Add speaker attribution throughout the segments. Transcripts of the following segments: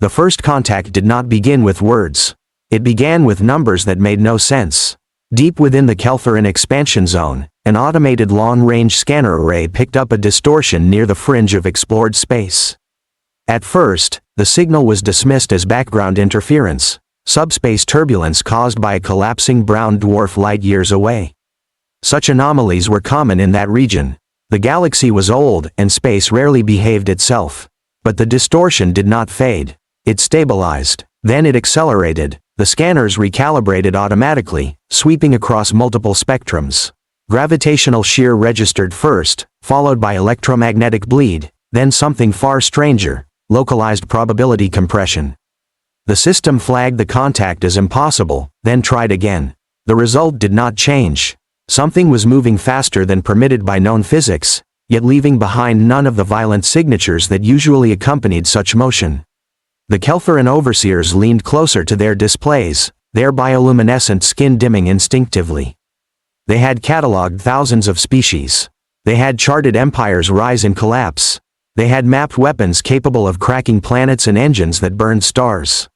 Speaker 1: The first contact did not begin with words. It began with numbers that made no sense. Deep within the Keltheran expansion zone, an automated long-range scanner array picked up a distortion near the fringe of explored space. At first, the signal was dismissed as background interference, subspace turbulence caused by a collapsing brown dwarf light years away. Such anomalies were common in that region. The galaxy was old, and space rarely behaved itself. But the distortion did not fade. It stabilized. Then it accelerated. The scanners recalibrated automatically, sweeping across multiple spectrums. Gravitational shear registered first, followed by electromagnetic bleed, then something far stranger, localized probability compression. The system flagged the contact as impossible, then tried again. The result did not change. Something was moving faster than permitted by known physics, yet leaving behind none of the violent signatures that usually accompanied such motion. The Keltheran overseers leaned closer to their displays, their bioluminescent skin dimming instinctively. They had catalogued thousands of species. They had charted empires' rise and collapse. They had mapped weapons capable of cracking planets and engines that burned stars.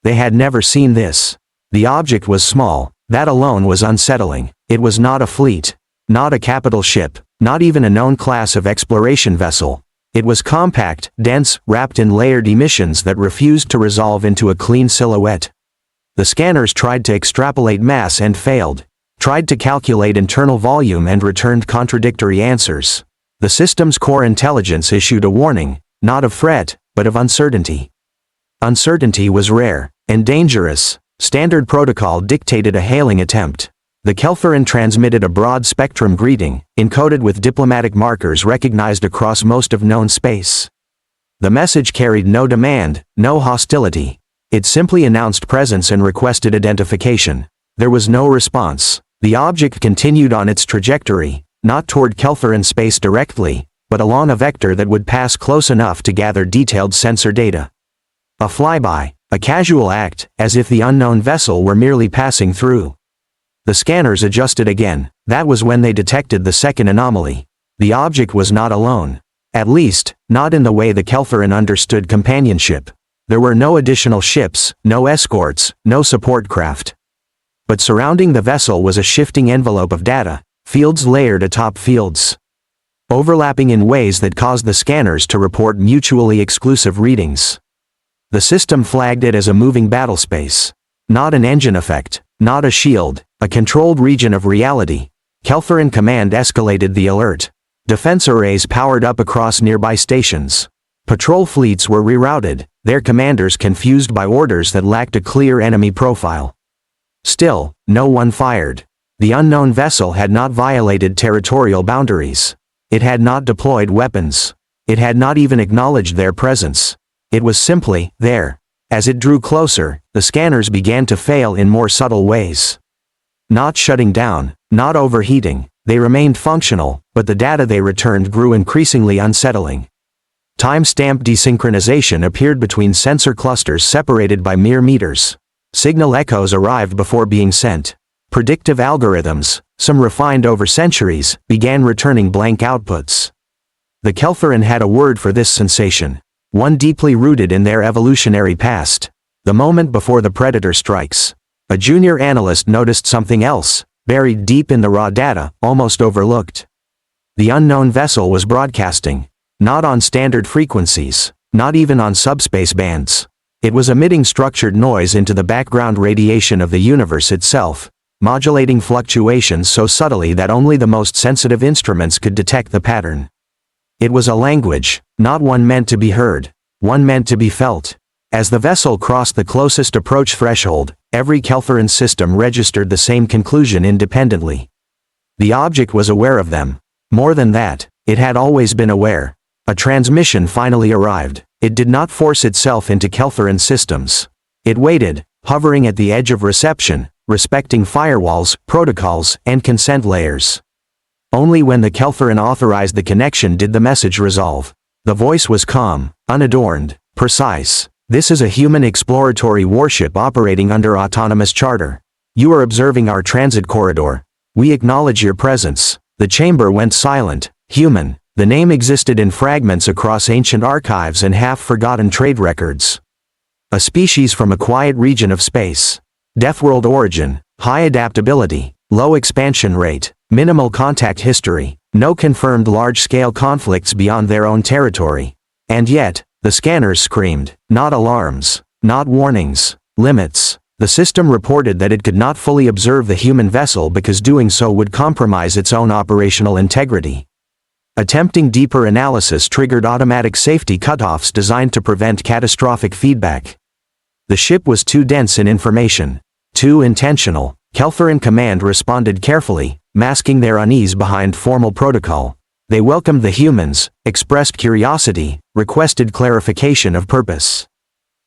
Speaker 1: They had never seen this. The object was small. That alone was unsettling. It was not a fleet. Not a capital ship. Not even a known class of exploration vessel. It was compact, dense, wrapped in layered emissions that refused to resolve into a clean silhouette. The scanners tried to extrapolate mass and failed. Tried to calculate internal volume and returned contradictory answers. The system's core intelligence issued a warning, not of threat, but of uncertainty. Uncertainty was rare and dangerous. Standard protocol dictated a hailing attempt. The Keltheran transmitted a broad-spectrum greeting, encoded with diplomatic markers recognized across most of known space. The message carried no demand, no hostility. It simply announced presence and requested identification. There was no response. The object continued on its trajectory, not toward Keltheran space directly, but along a vector that would pass close enough to gather detailed sensor data. A flyby, a casual act, as if the unknown vessel were merely passing through. The scanners adjusted again. That was when they detected the second anomaly. The object was not alone. At least, not in the way the Keltheran understood companionship. There were no additional ships, no escorts, no support craft. But surrounding the vessel was a shifting envelope of data, fields layered atop fields, overlapping in ways that caused the scanners to report mutually exclusive readings. The system flagged it as a moving battlespace. Not an engine effect, not a shield, a controlled region of reality. Keltheran Command escalated the alert. Defense arrays powered up across nearby stations. Patrol fleets were rerouted, their commanders confused by orders that lacked a clear enemy profile. Still, no one fired. The unknown vessel had not violated territorial boundaries. It had not deployed weapons. It had not even acknowledged their presence. It was simply there. As it drew closer, the scanners began to fail in more subtle ways. Not shutting down, not overheating, they remained functional, but the data they returned grew increasingly unsettling. Time-stamped desynchronization appeared between sensor clusters separated by mere meters. Signal echoes arrived before being sent. Predictive algorithms, some refined over centuries, began returning blank outputs. The Keltheran had a word for this sensation. One deeply rooted in their evolutionary past. The moment before the predator strikes. A junior analyst noticed something else, buried deep in the raw data, almost overlooked. The unknown vessel was broadcasting. Not on standard frequencies, not even on subspace bands. It was emitting structured noise into the background radiation of the universe itself, modulating fluctuations so subtly that only the most sensitive instruments could detect the pattern. It was a language, not one meant to be heard, one meant to be felt. As the vessel crossed the closest approach threshold, every Keltheran system registered the same conclusion independently. The object was aware of them. More than that, it had always been aware. A transmission finally arrived. It did not force itself into Keltheran systems. It waited, hovering at the edge of reception, respecting firewalls, protocols, and consent layers. Only when the Keltheran authorized the connection did the message resolve. The voice was calm, unadorned, precise. This is a human exploratory warship operating under autonomous charter. You are observing our transit corridor. We acknowledge your presence. The chamber went silent. Human. The name existed in fragments across ancient archives and half-forgotten trade records. A species from a quiet region of space. Deathworld origin, high adaptability, low expansion rate, minimal contact history, no confirmed large-scale conflicts beyond their own territory. And yet, the scanners screamed, not alarms, not warnings, limits. The system reported that it could not fully observe the human vessel because doing so would compromise its own operational integrity. Attempting deeper analysis triggered automatic safety cutoffs designed to prevent catastrophic feedback. The ship was too dense in information, too intentional. Kelferin Command responded carefully, masking their unease behind formal protocol. They welcomed the humans, expressed curiosity, requested clarification of purpose.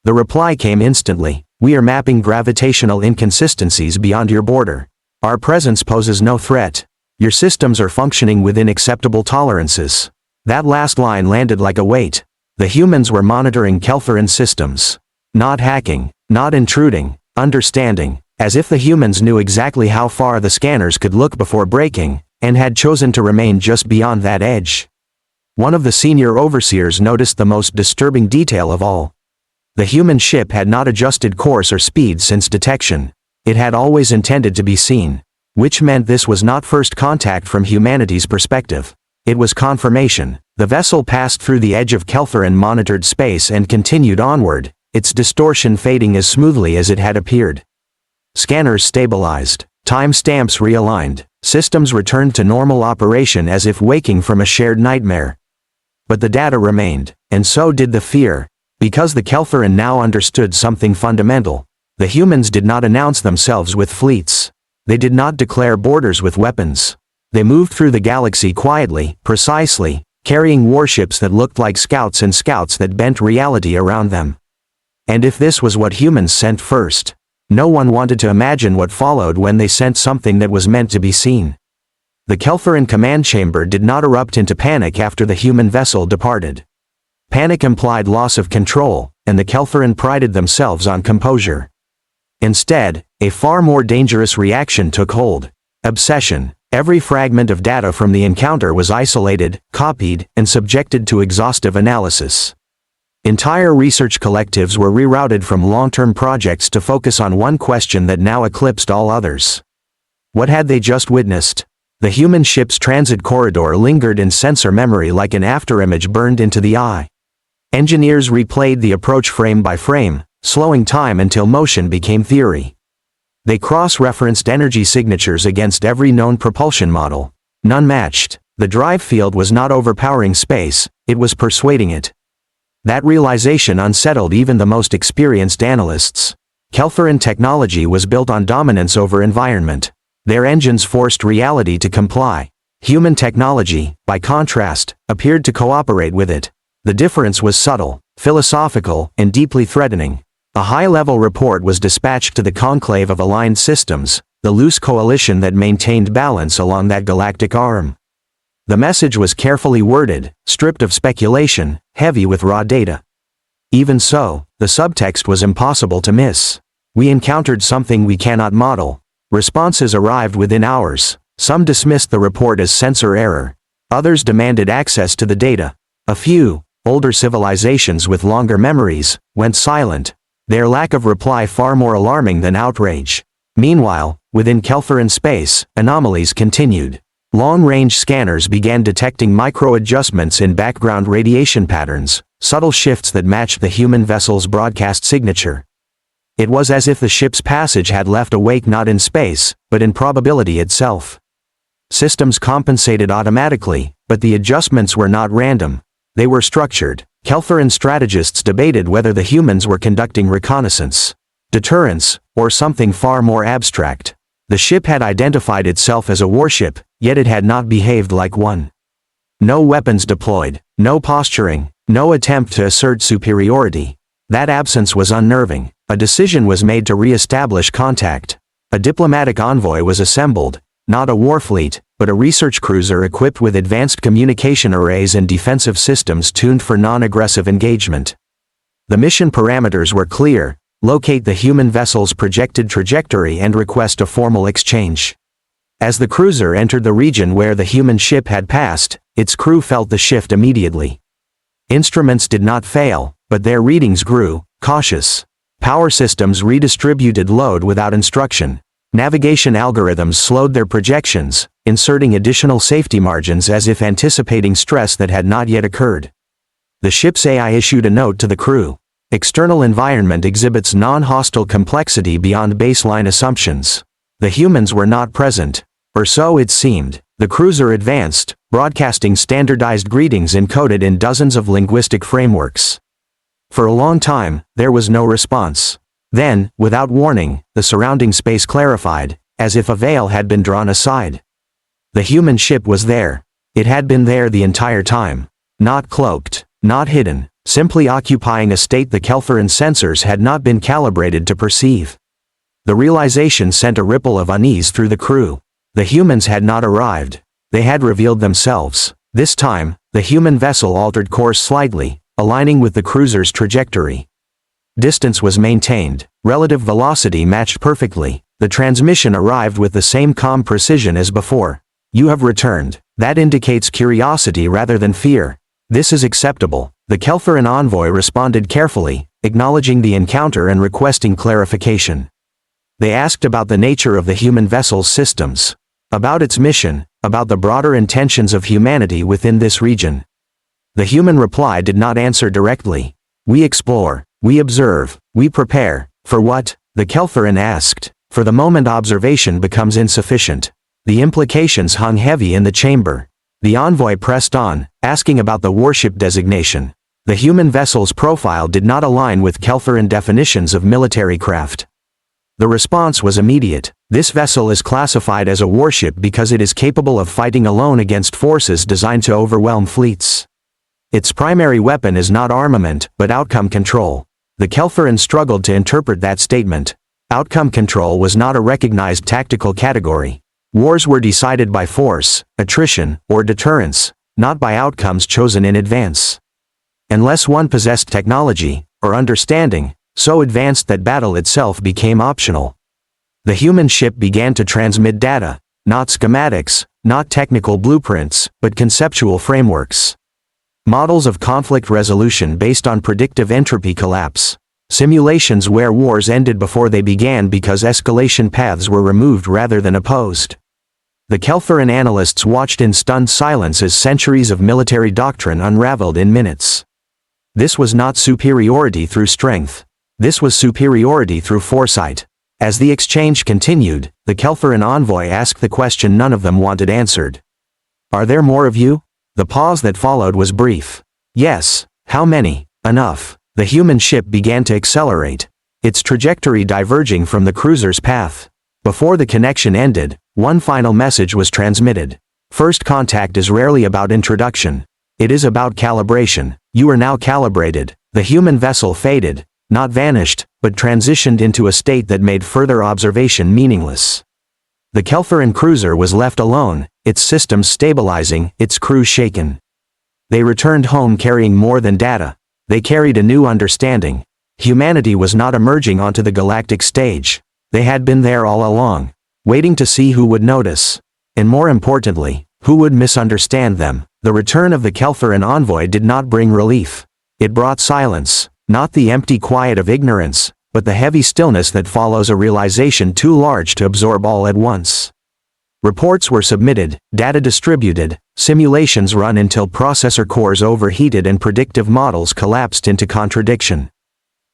Speaker 1: The reply came instantly. We are mapping gravitational inconsistencies beyond your border. Our presence poses no threat. Your systems are functioning within acceptable tolerances. That last line landed like a weight. The humans were monitoring Kelferin systems. Not hacking, not intruding, understanding, as if the humans knew exactly how far the scanners could look before breaking, and had chosen to remain just beyond that edge. One of the senior overseers noticed the most disturbing detail of all. The human ship had not adjusted course or speed since detection. It had always intended to be seen. Which meant this was not first contact from humanity's perspective. It was confirmation. The vessel passed through the edge of Kelferin monitored space and continued onward, its distortion fading as smoothly as it had appeared. Scanners stabilized. Timestamps realigned. Systems returned to normal operation as if waking from a shared nightmare. But the data remained, and so did the fear. Because the Kelferin now understood something fundamental. The humans did not announce themselves with fleets. They did not declare borders with weapons. They moved through the galaxy quietly, precisely, carrying warships that looked like scouts and scouts that bent reality around them. And if this was what humans sent first, no one wanted to imagine what followed when they sent something that was meant to be seen. The Kelferin command chamber did not erupt into panic after the human vessel departed. Panic implied loss of control, and the Kelferin prided themselves on composure. Instead, a far more dangerous reaction took hold. Obsession. Every fragment of data from the encounter was isolated, copied, and subjected to exhaustive analysis. Entire research collectives were rerouted from long-term projects to focus on one question that now eclipsed all others. What had they just witnessed? The human ship's transit corridor lingered in sensor memory like an afterimage burned into the eye. Engineers replayed the approach frame by frame, slowing time until motion became theory. They cross-referenced energy signatures against every known propulsion model. None matched. The drive field was not overpowering space, it was persuading it. That realization unsettled even the most experienced analysts. Kelferin technology was built on dominance over environment. Their engines forced reality to comply. Human technology, by contrast, appeared to cooperate with it. The difference was subtle, philosophical, and deeply threatening. A high-level report was dispatched to the conclave of aligned systems, the loose coalition that maintained balance along that galactic arm. The message was carefully worded, stripped of speculation, heavy with raw data. Even so, the subtext was impossible to miss. We encountered something we cannot model. Responses arrived within hours. Some dismissed the report as sensor error. Others demanded access to the data. A few, older civilizations with longer memories, went silent, their lack of reply far more alarming than outrage. Meanwhile, within Kelferin space, anomalies continued. Long-range scanners began detecting micro-adjustments in background radiation patterns, subtle shifts that matched the human vessel's broadcast signature. It was as if the ship's passage had left a wake not in space, but in probability itself. Systems compensated automatically, but the adjustments were not random. They were structured. Kelferin strategists debated whether the humans were conducting reconnaissance, deterrence, or something far more abstract. The ship had identified itself as a warship, yet it had not behaved like one. No weapons deployed, no posturing, no attempt to assert superiority. That absence was unnerving. A decision was made to re-establish contact. A diplomatic envoy was assembled, not a war fleet, but a research cruiser equipped with advanced communication arrays and defensive systems tuned for non-aggressive engagement. The mission parameters were clear: locate the human vessel's projected trajectory and request a formal exchange. As the cruiser entered the region where the human ship had passed, its crew felt the shift immediately. Instruments did not fail, but their readings grew cautious. Power systems redistributed load without instruction. Navigation algorithms slowed their projections, inserting additional safety margins as if anticipating stress that had not yet occurred. The ship's AI issued a note to the crew. External environment exhibits non-hostile complexity beyond baseline assumptions. The humans were not present, or so it seemed. The cruiser advanced, broadcasting standardized greetings encoded in dozens of linguistic frameworks. For a long time, there was no response. Then, without warning, the surrounding space clarified, as if a veil had been drawn aside. The human ship was there. It had been there the entire time. Not cloaked, not hidden, simply occupying a state the Kelpheran sensors had not been calibrated to perceive. The realization sent a ripple of unease through the crew. The humans had not arrived. They had revealed themselves. This time, the human vessel altered course slightly, aligning with the cruiser's trajectory. Distance was maintained. Relative velocity matched perfectly. The transmission arrived with the same calm precision as before. You have returned. That indicates curiosity rather than fear. This is acceptable. The Kelpheran envoy responded carefully, acknowledging the encounter and requesting clarification. They asked about the nature of the human vessel's systems. About its mission, about the broader intentions of humanity within this region. The human reply did not answer directly. We explore, we observe, we prepare. For what? The Kelpheran asked. For the moment observation becomes insufficient. The implications hung heavy in the chamber. The envoy pressed on, asking about the warship designation. The human vessel's profile did not align with Kelpheran definitions of military craft. The response was immediate. This vessel is classified as a warship because it is capable of fighting alone against forces designed to overwhelm fleets. Its primary weapon is not armament, but outcome control. The Kelpheran struggled to interpret that statement. Outcome control was not a recognized tactical category. Wars were decided by force, attrition, or deterrence, not by outcomes chosen in advance. Unless one possessed technology, or understanding, so advanced that battle itself became optional. The human ship began to transmit data, not schematics, not technical blueprints, but conceptual frameworks. Models of conflict resolution based on predictive entropy collapse. Simulations where wars ended before they began because escalation paths were removed rather than opposed. The Kelpheran analysts watched in stunned silence as centuries of military doctrine unraveled in minutes. This was not superiority through strength. This was superiority through foresight. As the exchange continued, the Kelpheran envoy asked the question none of them wanted answered. Are there more of you? The pause that followed was brief. Yes. How many? Enough. The human ship began to accelerate, its trajectory diverging from the cruiser's path. Before the connection ended, one final message was transmitted. First contact is rarely about introduction. It is about calibration. You are now calibrated. The human vessel faded. Not vanished, but transitioned into a state that made further observation meaningless. The Kelpheran cruiser was left alone, its systems stabilizing, its crew shaken. They returned home carrying more than data. They carried a new understanding. Humanity was not emerging onto the galactic stage. They had been there all along, waiting to see who would notice. And more importantly, who would misunderstand them. The return of the Kelpheran envoy did not bring relief. It brought silence. Not the empty quiet of ignorance, but the heavy stillness that follows a realization too large to absorb all at once. Reports were submitted, data distributed, simulations run until processor cores overheated and predictive models collapsed into contradiction.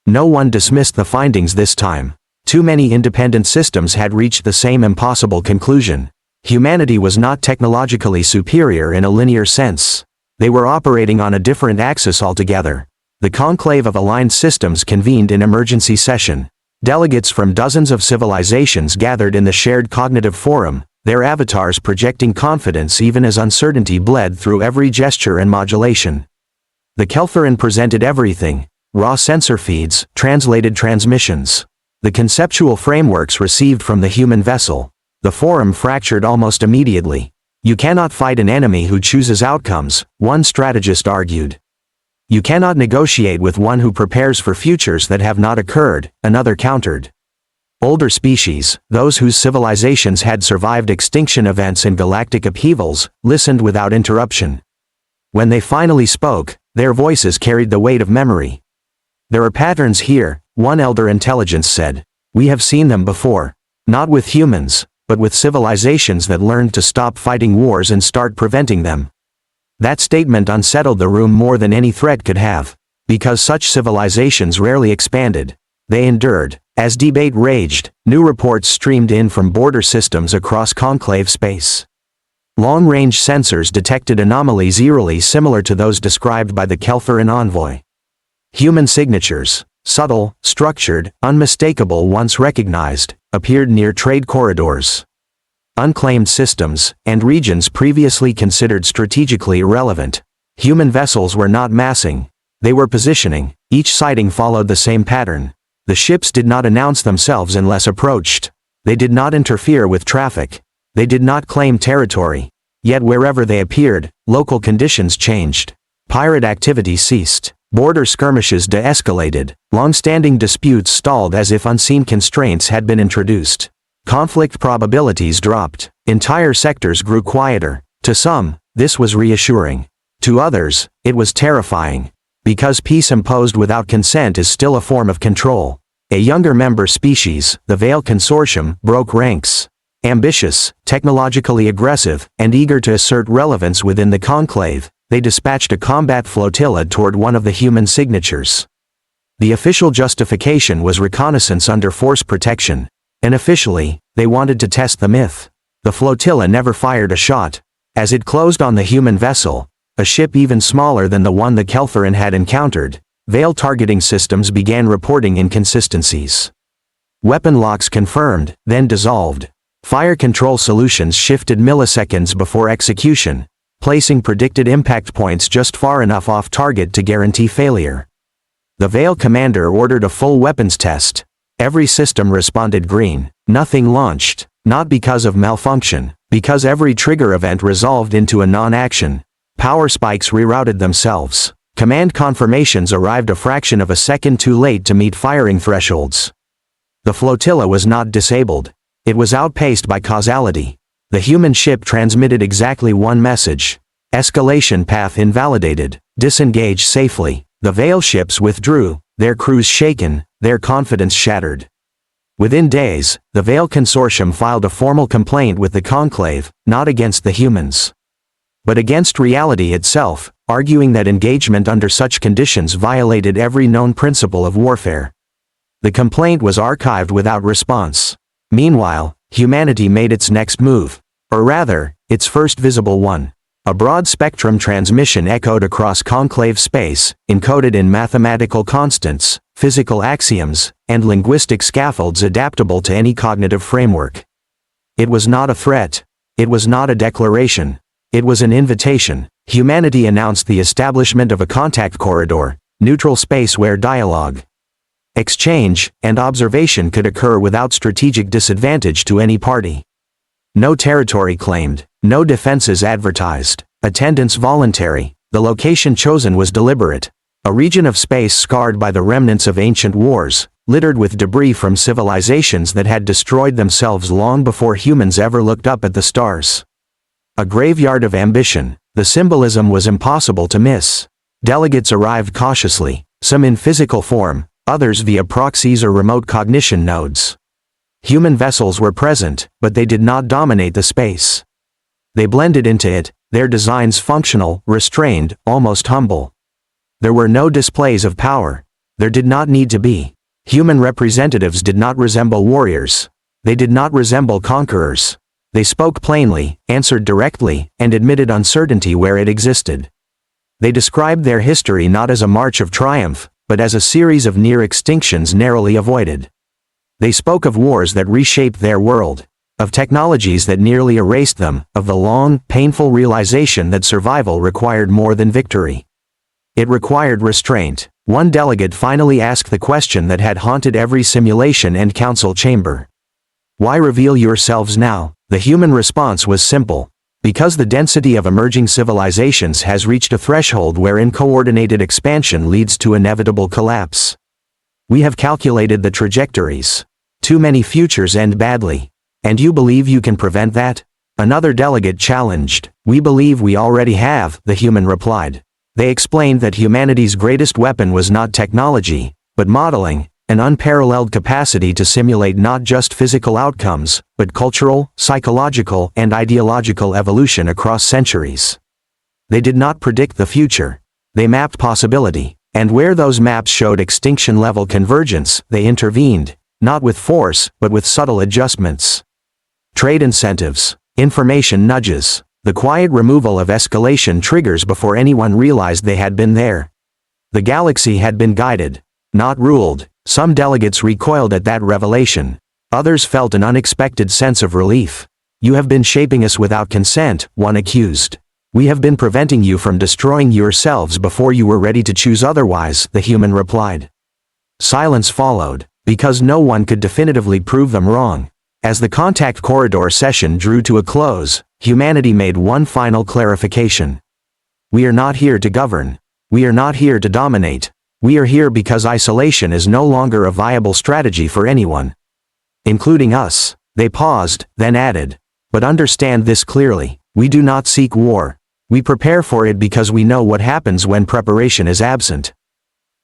Speaker 1: No one dismissed the findings this time. Too many independent systems had reached the same impossible conclusion. Humanity was not technologically superior in a linear sense. They were operating on a different axis altogether. The conclave of aligned systems convened in emergency session. Delegates from dozens of civilizations gathered in the shared cognitive forum, their avatars projecting confidence even as uncertainty bled through every gesture and modulation. The Kelpheran presented everything: raw sensor feeds, translated transmissions. The conceptual frameworks received from the human vessel. The forum fractured almost immediately. You cannot fight an enemy who chooses outcomes, one strategist argued. You cannot negotiate with one who prepares for futures that have not occurred, another countered. Older species, those whose civilizations had survived extinction events and galactic upheavals, listened without interruption. When they finally spoke, their voices carried the weight of memory. There are patterns here, one elder intelligence said. We have seen them before. Not with humans, but with civilizations that learned to stop fighting wars and start preventing them. That statement unsettled the room more than any threat could have. Because such civilizations rarely expanded. They endured. As debate raged, new reports streamed in from border systems across conclave space. Long-range sensors detected anomalies eerily similar to those described by the Kelfarin envoy. Human signatures, subtle, structured, unmistakable once recognized, appeared near trade corridors. Unclaimed systems, and regions previously considered strategically irrelevant. Human vessels were not massing. They were positioning. Each sighting followed the same pattern. The ships did not announce themselves unless approached. They did not interfere with traffic. They did not claim territory. Yet wherever they appeared, local conditions changed. Pirate activity ceased. Border skirmishes de-escalated. Long-standing disputes stalled as if unseen constraints had been introduced. Conflict probabilities dropped. Entire sectors grew quieter. To some, this was reassuring. To others, it was terrifying. Because peace imposed without consent is still a form of control. A younger member species, the Veil Consortium, broke ranks. Ambitious, technologically aggressive, and eager to assert relevance within the conclave, they dispatched a combat flotilla toward one of the human signatures. The official justification was reconnaissance under force protection. Unofficially, they wanted to test the myth. The flotilla never fired a shot. As it closed on the human vessel, a ship even smaller than the one the Kelfarin had encountered, Veil targeting systems began reporting inconsistencies. Weapon locks confirmed, then dissolved. Fire control solutions shifted milliseconds before execution, placing predicted impact points just far enough off target to guarantee failure. The Veil commander ordered a full weapons test. Every system responded green. Nothing launched, not because of malfunction, because every trigger event resolved into a non-action. Power spikes rerouted themselves. Command confirmations arrived a fraction of a second too late to meet firing thresholds. The flotilla was not disabled. It was outpaced by causality. The human ship transmitted exactly one message. Escalation path invalidated. Disengage safely. The Veil ships withdrew, their crews shaken, their confidence shattered. Within days, the Veil Consortium filed a formal complaint with the Conclave, not against the humans, but against reality itself, arguing that engagement under such conditions violated every known principle of warfare. The complaint was archived without response. Meanwhile, humanity made its next move, or rather, its first visible one. A broad-spectrum transmission echoed across conclave space, encoded in mathematical constants, physical axioms, and linguistic scaffolds adaptable to any cognitive framework. It was not a threat. It was not a declaration. It was an invitation. Humanity announced the establishment of a contact corridor, neutral space where dialogue, exchange, and observation could occur without strategic disadvantage to any party. No territory claimed, no defenses advertised, attendance voluntary. The location chosen was deliberate. A region of space scarred by the remnants of ancient wars, littered with debris from civilizations that had destroyed themselves long before humans ever looked up at the stars. A graveyard of ambition. The symbolism was impossible to miss. Delegates arrived cautiously, some in physical form, others via proxies or remote cognition nodes. Human vessels were present, but they did not dominate the space. They blended into it, their designs functional, restrained, almost humble. There were no displays of power. There did not need to be. Human representatives did not resemble warriors. They did not resemble conquerors. They spoke plainly, answered directly, and admitted uncertainty where it existed. They described their history not as a march of triumph, but as a series of near extinctions narrowly avoided. They spoke of wars that reshaped their world, of technologies that nearly erased them, of the long, painful realization that survival required more than victory. It required restraint. One delegate finally asked the question that had haunted every simulation and council chamber. Why reveal yourselves now? The human response was simple. Because the density of emerging civilizations has reached a threshold wherein coordinated expansion leads to inevitable collapse. We have calculated the trajectories. Too many futures end badly. And you believe you can prevent that? Another delegate challenged. We believe we already have, the human replied. They explained that humanity's greatest weapon was not technology, but modeling, an unparalleled capacity to simulate not just physical outcomes, but cultural, psychological, and ideological evolution across centuries. They did not predict the future. They mapped possibility, and where those maps showed extinction-level convergence, they intervened, not with force, but with subtle adjustments. Trade incentives, information nudges, the quiet removal of escalation triggers before anyone realized they had been there. The galaxy had been guided, not ruled. Some delegates recoiled at that revelation. Others felt an unexpected sense of relief. "You have been shaping us without consent," one accused. "We have been preventing you from destroying yourselves before you were ready to choose otherwise," the human replied. Silence followed, because no one could definitively prove them wrong. As the contact corridor session drew to a close, humanity made one final clarification. "We are not here to govern. We are not here to dominate. We are here because isolation is no longer a viable strategy for anyone. Including us." They paused, then added, "But understand this clearly, we do not seek war. We prepare for it because we know what happens when preparation is absent.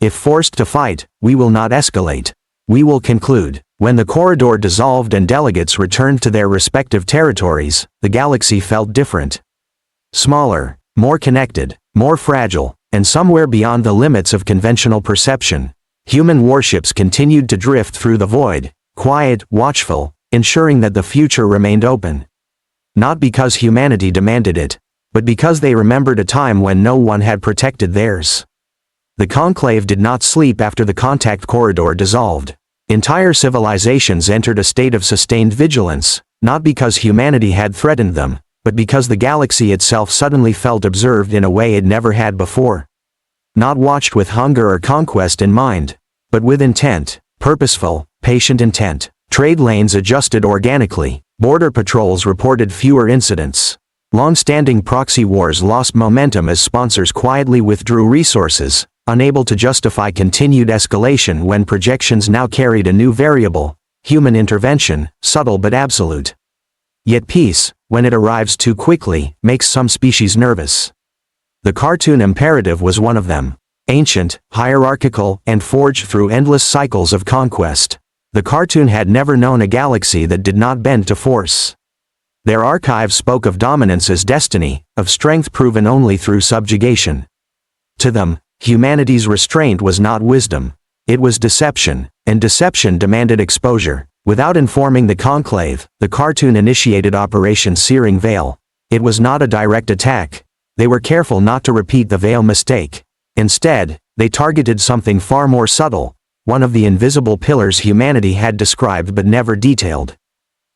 Speaker 1: If forced to fight, we will not escalate. We will conclude." When the corridor dissolved and delegates returned to their respective territories, the galaxy felt different. Smaller, more connected, more fragile, and somewhere beyond the limits of conventional perception, human warships continued to drift through the void, quiet, watchful, ensuring that the future remained open. Not because humanity demanded it, but because they remembered a time when no one had protected theirs. The conclave did not sleep after the contact corridor dissolved. Entire civilizations entered a state of sustained vigilance, not because humanity had threatened them, but because the galaxy itself suddenly felt observed in a way it never had before. Not watched with hunger or conquest in mind, but with intent, purposeful, patient intent. Trade lanes adjusted organically, border patrols reported fewer incidents. Long-standing proxy wars lost momentum as sponsors quietly withdrew resources, unable to justify continued escalation when projections now carried a new variable: human intervention, subtle but absolute. Yet peace, when it arrives too quickly, makes some species nervous. The cartoon imperative was one of them. Ancient, hierarchical, and forged through endless cycles of conquest. The cartoon had never known a galaxy that did not bend to force. Their archives spoke of dominance as destiny, of strength proven only through subjugation. To them, humanity's restraint was not wisdom. It was deception, and deception demanded exposure. Without informing the conclave, the cartoon initiated Operation Searing Veil. It was not a direct attack. They were careful not to repeat the veil mistake. Instead, they targeted something far more subtle, one of the invisible pillars humanity had described but never detailed.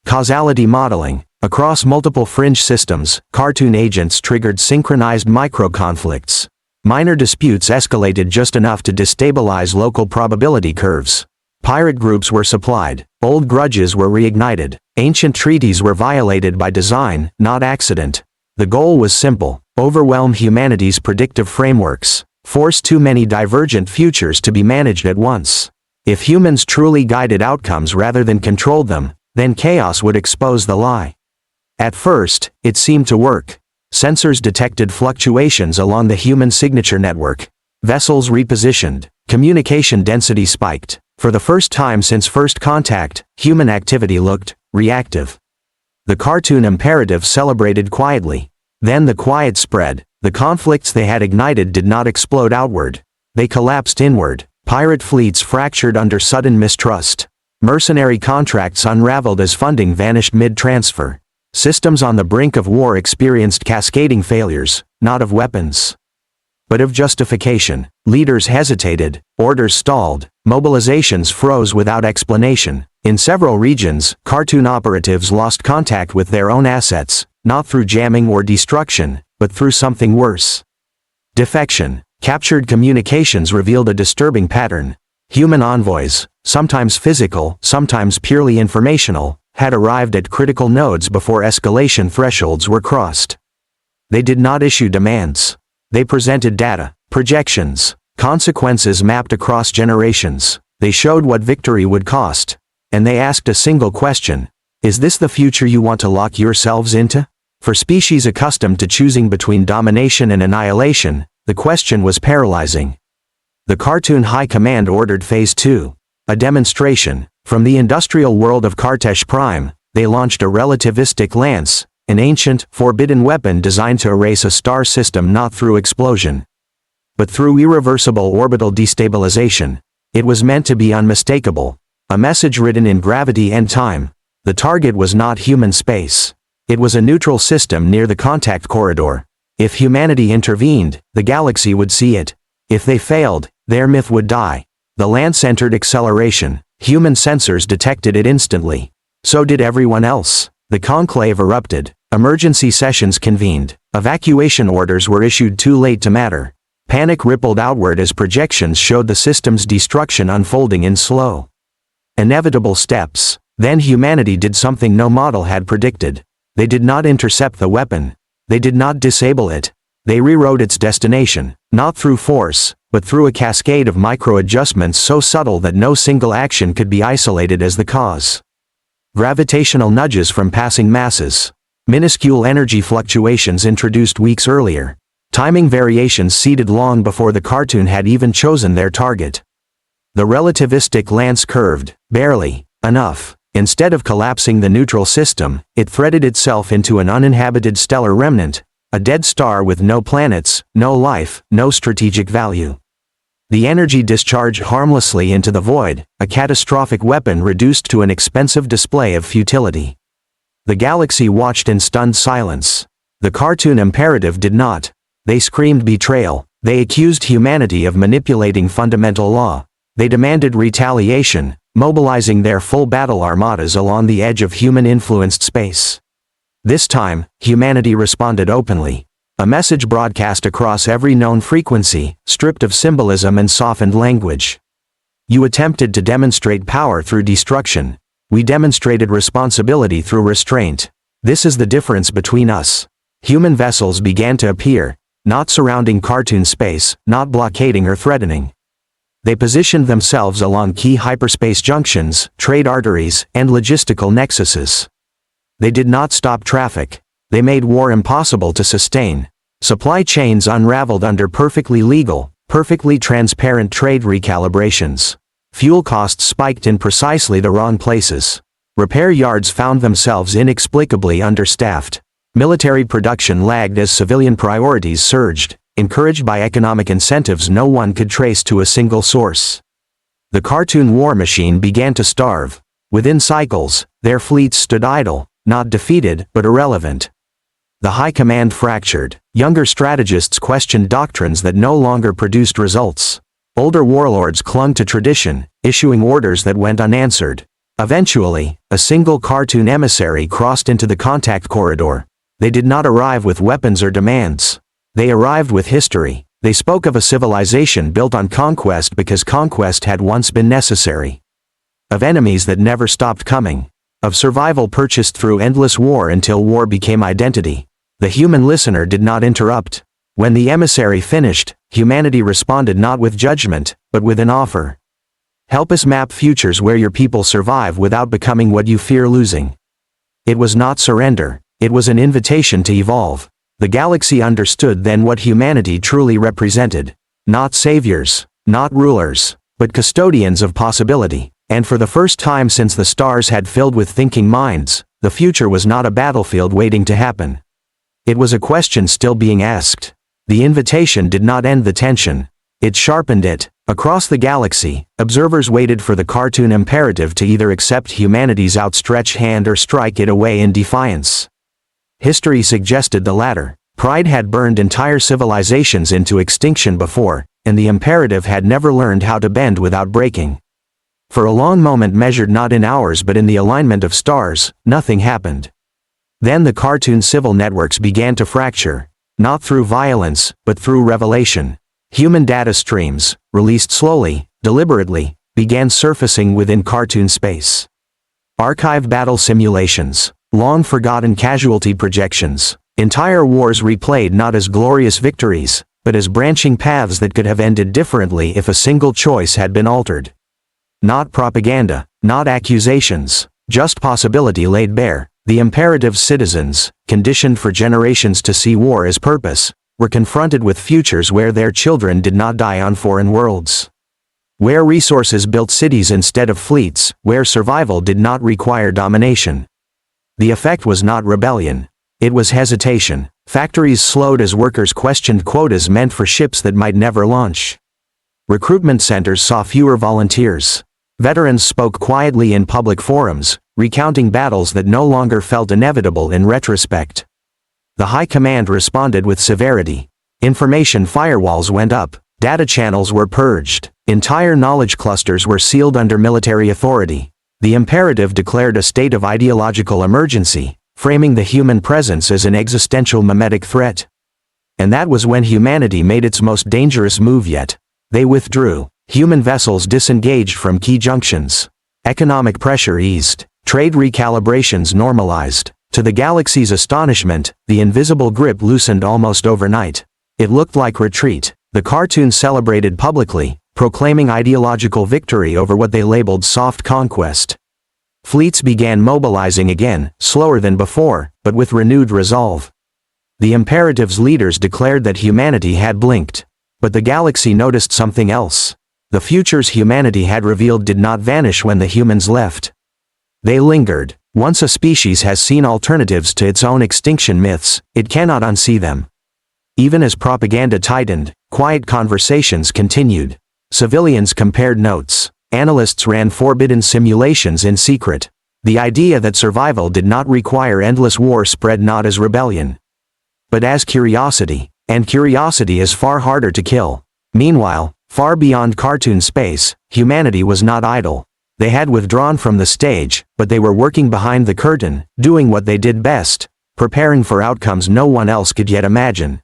Speaker 1: Causality modeling. Across multiple fringe systems, cartoon agents triggered synchronized micro-conflicts. Minor disputes escalated just enough to destabilize local probability curves. Pirate groups were supplied, old grudges were reignited, ancient treaties were violated by design, not accident. The goal was simple: overwhelm humanity's predictive frameworks, force too many divergent futures to be managed at once. If humans truly guided outcomes rather than controlled them, then chaos would expose the lie. At first, it seemed to work. Sensors detected fluctuations along the human signature network. Vessels repositioned. Communication density spiked. For the first time since first contact, human activity looked reactive. The cartoon imperative celebrated quietly. Then the quiet spread. The conflicts they had ignited did not explode outward. They collapsed inward. Pirate fleets fractured under sudden mistrust. Mercenary contracts unraveled as funding vanished mid-transfer. Systems on the brink of war experienced cascading failures, not of weapons, but of justification. Leaders hesitated, orders stalled, mobilizations froze without explanation. In several regions, cartoon operatives lost contact with their own assets, not through jamming or destruction, but through something worse. Defection. Captured communications revealed a disturbing pattern. Human envoys, sometimes physical, sometimes purely informational, had arrived at critical nodes before escalation thresholds were crossed. They did not issue demands. They presented data, projections, consequences mapped across generations. They showed what victory would cost. And they asked a single question: is this the future you want to lock yourselves into? For species accustomed to choosing between domination and annihilation, the question was paralyzing. The cartoon high command ordered Phase 2. A demonstration. From the industrial world of Kartesh Prime, they launched a relativistic lance, an ancient, forbidden weapon designed to erase a star system not through explosion, but through irreversible orbital destabilization. It was meant to be unmistakable. A message written in gravity and time. The target was not human space. It was a neutral system near the contact corridor. If humanity intervened, the galaxy would see it. If they failed, their myth would die. The lance entered acceleration. Human sensors detected it instantly. So did everyone else. The conclave erupted. Emergency sessions convened. Evacuation orders were issued too late to matter. Panic rippled outward as projections showed the system's destruction unfolding in slow, inevitable steps. Then humanity did something no model had predicted. They did not intercept the weapon. They did not disable it. They rewrote its destination, not through force, but through a cascade of micro-adjustments so subtle that no single action could be isolated as the cause. Gravitational nudges from passing masses. Minuscule energy fluctuations introduced weeks earlier. Timing variations seeded long before the cartoon had even chosen their target. The relativistic lance curved, barely, enough. Instead of collapsing the neutral system, it threaded itself into an uninhabited stellar remnant, a dead star with no planets, no life, no strategic value. The energy discharged harmlessly into the void, a catastrophic weapon reduced to an expensive display of futility. The galaxy watched in stunned silence. The cartoon imperative did not. They screamed betrayal. They accused humanity of manipulating fundamental law. They demanded retaliation, mobilizing their full battle armadas along the edge of human-influenced space. This time, humanity responded openly. A message broadcast across every known frequency, stripped of symbolism and softened language. You attempted to demonstrate power through destruction. We demonstrated responsibility through restraint. This is the difference between us. Human vessels began to appear, not surrounding cartoon space, not blockading or threatening. They positioned themselves along key hyperspace junctions, trade arteries, and logistical nexuses. They did not stop traffic. They made war impossible to sustain. Supply chains unraveled under perfectly legal, perfectly transparent trade recalibrations. Fuel costs spiked in precisely the wrong places. Repair yards found themselves inexplicably understaffed. Military production lagged as civilian priorities surged, encouraged by economic incentives no one could trace to a single source. The cartoon war machine began to starve. Within cycles, their fleets stood idle, not defeated, but irrelevant. The high command fractured. Younger strategists questioned doctrines that no longer produced results. Older warlords clung to tradition, issuing orders that went unanswered. Eventually, a single cartoon emissary crossed into the contact corridor. They did not arrive with weapons or demands. They arrived with history. They spoke of a civilization built on conquest because conquest had once been necessary. Of enemies that never stopped coming. Of survival purchased through endless war until war became identity. The human listener did not interrupt. When the emissary finished, humanity responded not with judgment, but with an offer. Help us map futures where your people survive without becoming what you fear losing. It was not surrender. It was an invitation to evolve. The galaxy understood then what humanity truly represented. Not saviors, not rulers, but custodians of possibility. And for the first time since the stars had filled with thinking minds, the future was not a battlefield waiting to happen. It was a question still being asked. The invitation did not end the tension. It sharpened it. Across the galaxy, observers waited for the cartoon imperative to either accept humanity's outstretched hand or strike it away in defiance. History suggested the latter. Pride had burned entire civilizations into extinction before, and the imperative had never learned how to bend without breaking. For a long moment measured not in hours but in the alignment of stars, nothing happened. Then the cartoon civil networks began to fracture. Not through violence, but through revelation. Human data streams, released slowly, deliberately, began surfacing within cartoon space. Archived battle simulations, long forgotten casualty projections, entire wars replayed not as glorious victories, but as branching paths that could have ended differently if a single choice had been altered. Not propaganda, not accusations, just possibility laid bare. The imperative citizens, conditioned for generations to see war as purpose, were confronted with futures where their children did not die on foreign worlds. where resources built cities instead of fleets, where survival did not require domination. The effect was not rebellion. It was hesitation. Factories slowed as workers questioned quotas meant for ships that might never launch. Recruitment centers saw fewer volunteers. Veterans spoke quietly in public forums, recounting battles that no longer felt inevitable in retrospect. The high command responded with severity. Information firewalls went up, data channels were purged, entire knowledge clusters were sealed under military authority. The imperative declared a state of ideological emergency, framing the human presence as an existential mimetic threat. And that was when humanity made its most dangerous move yet. They withdrew. Human vessels disengaged from key junctions. Economic pressure eased. Trade recalibrations normalized. To the galaxy's astonishment, the invisible grip loosened almost overnight. It looked like retreat. The cartoon celebrated publicly, proclaiming ideological victory over what they labeled soft conquest. Fleets began mobilizing again, slower than before, but with renewed resolve. The imperative's leaders declared that humanity had blinked. But the galaxy noticed something else. The futures humanity had revealed did not vanish when the humans left. They lingered. Once a species has seen alternatives to its own extinction myths, it cannot unsee them. Even as propaganda tightened, quiet conversations continued. Civilians compared notes. Analysts ran forbidden simulations in secret. The idea that survival did not require endless war spread not as rebellion, but as curiosity. And curiosity is far harder to kill. Meanwhile, far beyond cartoon space, humanity was not idle. They had withdrawn from the stage, but they were working behind the curtain, doing what they did best, preparing for outcomes no one else could yet imagine.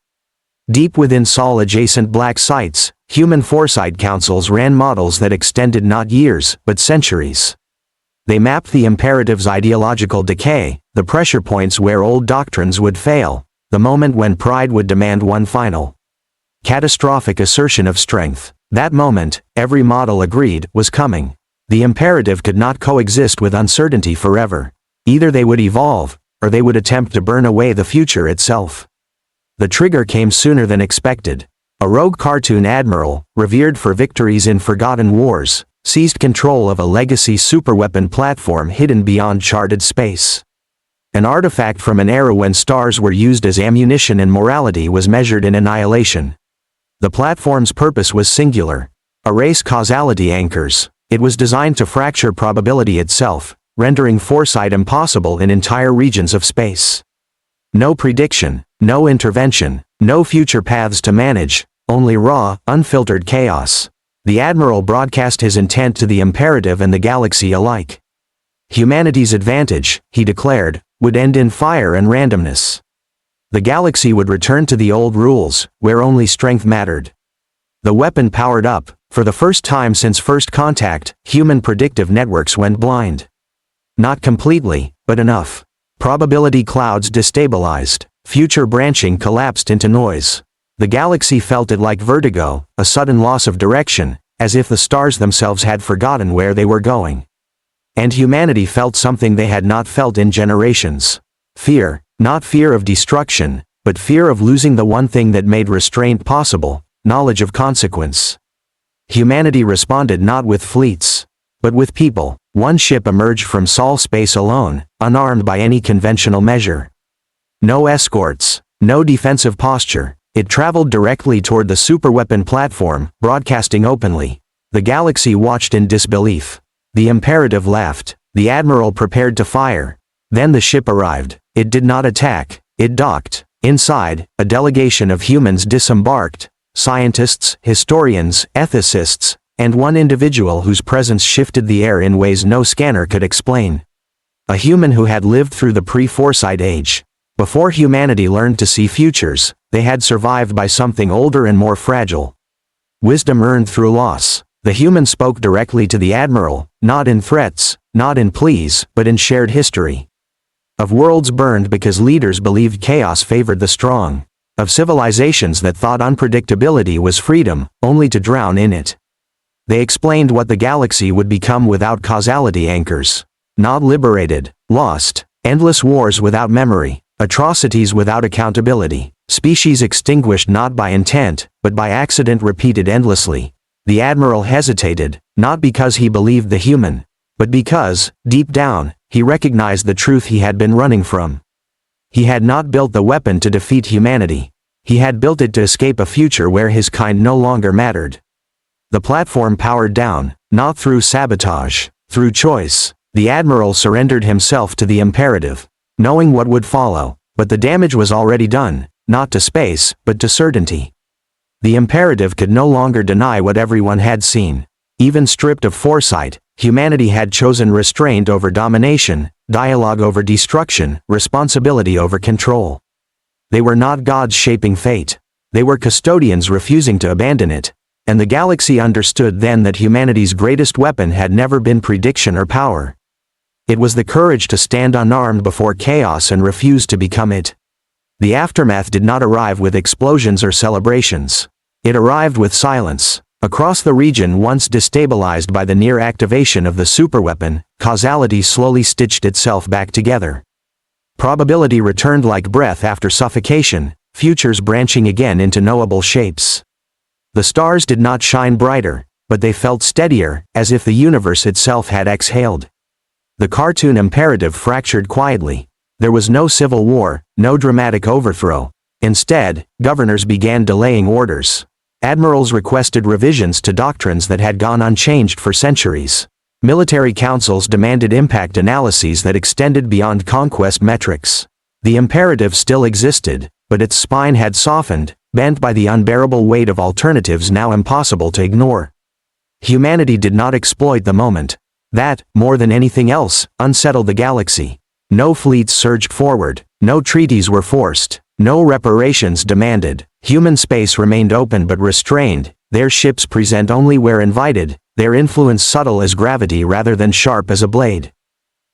Speaker 1: Deep within Sol-adjacent black sites, human foresight councils ran models that extended not years, but centuries. They mapped the imperative's ideological decay, the pressure points where old doctrines would fail, the moment when pride would demand one final catastrophic assertion of strength. That moment, every model agreed, was coming. The imperative could not coexist with uncertainty forever. Either they would evolve, or they would attempt to burn away the future itself. The trigger came sooner than expected. A rogue cartoon admiral, revered for victories in forgotten wars, seized control of a legacy superweapon platform hidden beyond charted space. An artifact from an era when stars were used as ammunition and morality was measured in annihilation. The platform's purpose was singular. Erase causality anchors. It was designed to fracture probability itself, rendering foresight impossible in entire regions of space. No prediction, no intervention, no future paths to manage, only raw, unfiltered chaos. The Admiral broadcast his intent to the imperative and the galaxy alike. Humanity's advantage, he declared, would end in fire and randomness. The galaxy would return to the old rules, where only strength mattered. The weapon powered up. For the first time since first contact, human predictive networks went blind. Not completely, but enough. Probability clouds destabilized. Future branching collapsed into noise. The galaxy felt it like vertigo, a sudden loss of direction, as if the stars themselves had forgotten where they were going. And humanity felt something they had not felt in generations. Fear, not fear of destruction, but fear of losing the one thing that made restraint possible, knowledge of consequence. Humanity responded not with fleets, but with people. One ship emerged from Sol space alone, unarmed by any conventional measure. No escorts, no defensive posture. It traveled directly toward the superweapon platform, broadcasting openly. The galaxy watched in disbelief. The imperative laughed. The Admiral prepared to fire. Then the ship arrived. It did not attack. It docked. Inside, a delegation of humans disembarked. Scientists, historians, ethicists, and one individual whose presence shifted the air in ways no scanner could explain. A human who had lived through the pre-foresight age. Before humanity learned to see futures, they had survived by something older and more fragile. Wisdom earned through loss. The human spoke directly to the Admiral, not in threats, not in pleas, but in shared history. Of worlds burned because leaders believed chaos favored the strong. Of civilizations that thought unpredictability was freedom, only to drown in it. They explained what the galaxy would become without causality anchors. Not liberated, lost, endless wars without memory, atrocities without accountability, species extinguished not by intent, but by accident repeated endlessly. The admiral hesitated, not because he believed the human, but because, deep down, he recognized the truth he had been running from. He had not built the weapon to defeat humanity. He had built it to escape a future where his kind no longer mattered. The platform powered down, not through sabotage, through choice. The admiral surrendered himself to the imperative, knowing what would follow, but the damage was already done, not to space, but to certainty. The imperative could no longer deny what everyone had seen. Even stripped of foresight, humanity had chosen restraint over domination, dialogue over destruction, responsibility over control. They were not gods shaping fate. They were custodians refusing to abandon it. And the galaxy understood then that humanity's greatest weapon had never been prediction or power. It was the courage to stand unarmed before chaos and refuse to become it. The aftermath did not arrive with explosions or celebrations. It arrived with silence. Across the region once destabilized by the near activation of the superweapon, causality slowly stitched itself back together. Probability returned like breath after suffocation, futures branching again into knowable shapes. The stars did not shine brighter, but they felt steadier, as if the universe itself had exhaled. The cartoon imperative fractured quietly. There was no civil war, no dramatic overthrow. Instead, governors began delaying orders. Admirals requested revisions to doctrines that had gone unchanged for centuries. Military councils demanded impact analyses that extended beyond conquest metrics. The imperative still existed, but its spine had softened, bent by the unbearable weight of alternatives now impossible to ignore. Humanity did not exploit the moment. That, more than anything else, unsettled the galaxy. No fleets surged forward, no treaties were forced, no reparations demanded. Human space remained open but restrained, their ships present only where invited, their influence subtle as gravity rather than sharp as a blade.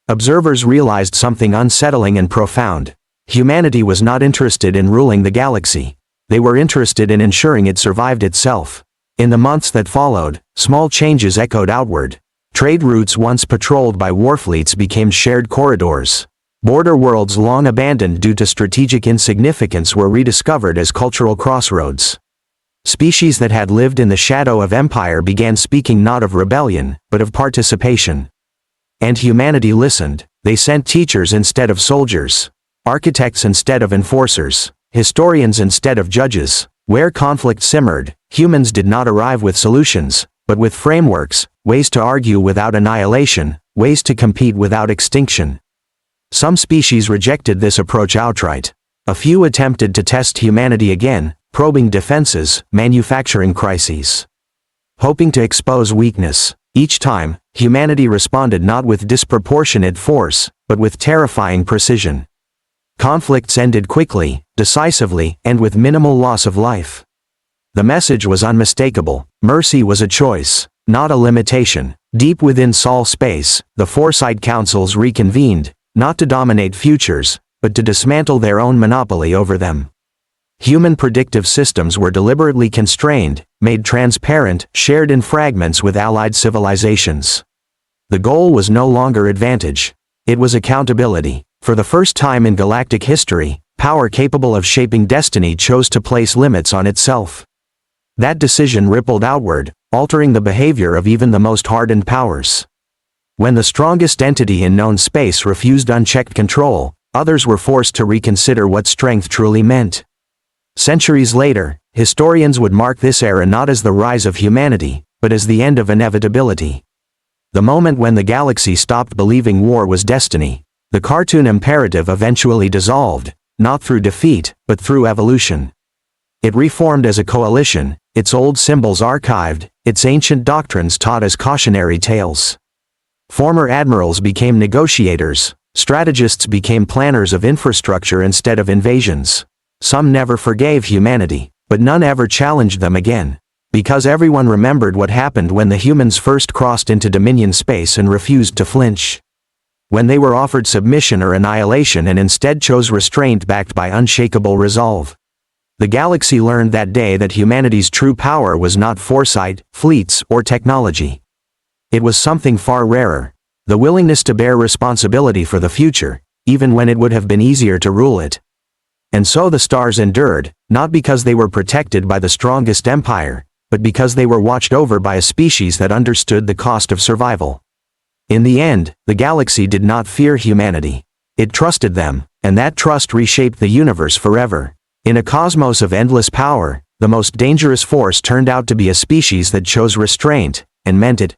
Speaker 1: Observers realized something unsettling and profound. Humanity was not interested in ruling the galaxy. They were interested in ensuring it survived itself. In the months that followed, small changes echoed outward. Trade routes once patrolled by warfleets became shared corridors. Border worlds long abandoned due to strategic insignificance were rediscovered as cultural crossroads. Species that had lived in the shadow of empire began speaking not of rebellion, but of participation. And humanity listened. They sent teachers instead of soldiers, architects instead of enforcers, historians instead of judges. Where conflict simmered, humans did not arrive with solutions, but with frameworks, ways to argue without annihilation, ways to compete without extinction. Some species rejected this approach outright. A few attempted to test humanity again, probing defenses, manufacturing crises, hoping to expose weakness. Each time, humanity responded not with disproportionate force, but with terrifying precision. Conflicts ended quickly, decisively, and with minimal loss of life. The message was unmistakable. Mercy was a choice, not a limitation. Deep within Sol space, the foresight councils reconvened, not to dominate futures, but to dismantle their own monopoly over them. Human predictive systems were deliberately constrained, made transparent, shared in fragments with allied civilizations. The goal was no longer advantage. It was accountability. For the first time in galactic history, power capable of shaping destiny chose to place limits on itself. That decision rippled outward, altering the behavior of even the most hardened powers. When the strongest entity in known space refused unchecked control, others were forced to reconsider what strength truly meant. Centuries later, historians would mark this era not as the rise of humanity, but as the end of inevitability. The moment when the galaxy stopped believing war was destiny. The cartoon imperative eventually dissolved, not through defeat, but through evolution. It reformed as a coalition, its old symbols archived, its ancient doctrines taught as cautionary tales. Former admirals became negotiators, strategists became planners of infrastructure instead of invasions. Some never forgave humanity, but none ever challenged them again. Because everyone remembered what happened when the humans first crossed into Dominion space and refused to flinch. When they were offered submission or annihilation and instead chose restraint backed by unshakable resolve. The galaxy learned that day that humanity's true power was not foresight, fleets, or technology. It was something far rarer. The willingness to bear responsibility for the future, even when it would have been easier to rule it. And so the stars endured, not because they were protected by the strongest empire, but because they were watched over by a species that understood the cost of survival. In the end, the galaxy did not fear humanity. It trusted them, and that trust reshaped the universe forever. In a cosmos of endless power, the most dangerous force turned out to be a species that chose restraint, and meant it.